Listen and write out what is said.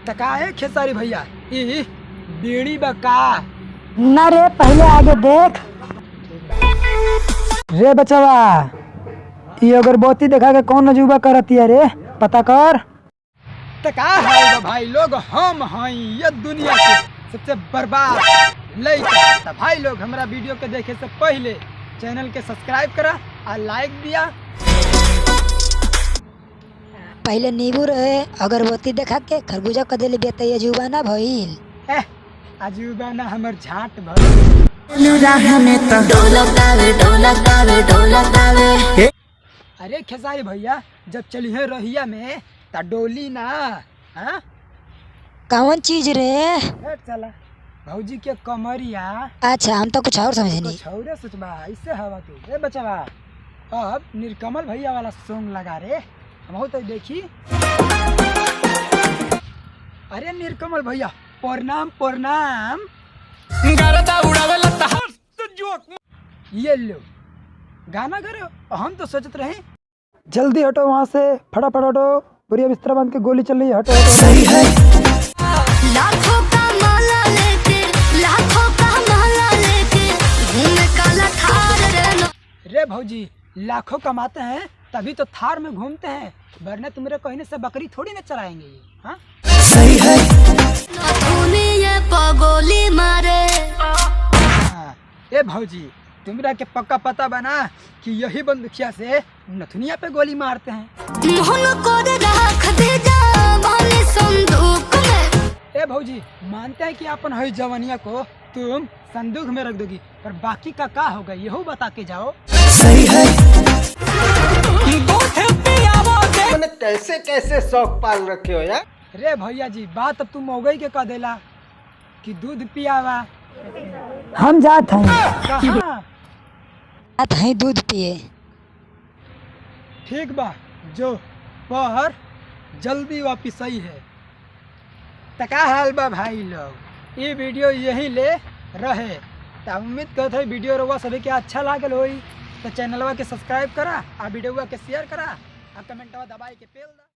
तका है खेसारी भैया ई बीड़ी बका ना रे, पहले आगे देख रे बचवा। ये अगरबत्ती देखा के कौन अजूबा करती है रे, पता कर। तका है भाई लोग, हम हैं ये दुनिया के सबसे बर्बाद लड़का। भाई लोग हमारा वीडियो के देखे से पहले चैनल के सब्सक्राइब करा और लाइक दिया। पहले नींबू रहे, अगरबत्ती देखा के खरबूजा कदेली बेते अजूबा ना भइल। अजूबा ना हमर झाट भइल। अरे खेसारी भैया जब चलिए रहिया में ता डोली ना। हाँ कौन चीज रे? चला भौजी के कमरिया। अच्छा, हम तो कुछ और समझनी। छौरे सोचबा इससे हवा तू रे बचवा। अब नीलकमल भैया वाला सॉन्ग लगा रे, हम तो देखी। अरे नीलकमल भैया प्रणाम प्रणाम। ये लो गाना करो। हम तो सोचते रहे जल्दी हटो वहाँ से, फटाफट हटो, बुढ़िया बिस्तरा बांध के गोली चल रही है, हटो हटो। सही है। लाखों का माला लेके, लाखों का माला लेके घूमे काला थार रे भौजी लाखों कमाते हैं तभी तो थार में घूमते हैं, वरना तुम्हारे कहने से बकरी थोड़ी ना चलाएंगे ये। हाँ सही है। ये पगोली मारे। हाँ, ए भौजी तुमरा के पक्का पता बना कि यही बंदूकिया से नथुनिया पे गोली मारते हैं। मोहन को रख दे जवानी संदूक में। ए भौजी मानते हैं कि अपन हई जवानिया को तुम संदूक में रख दोगी, पर बाकी का होगा यही बता के जाओ। सही है। कैसे कैसे शौक पाल रखे हो यार। रे भैया जी बात अब तुम मौगई के कह देला कि दूध पियावा। हम जात हैं, कहाँ? जात हैं दूध पिए। ठीक बा जो पर जल्दी वापिस आई है। तका हाल बा भाई लोग, ये वीडियो यही ले रहे। तो उम्मीद करते हैं वीडियो रहुआ सभी के अच्छा लागल होई, तो चैनलवा के सब्सक्राइब करा और वीडियोवा के शेयर करा और कमेंटवा दबाई के पेल दा।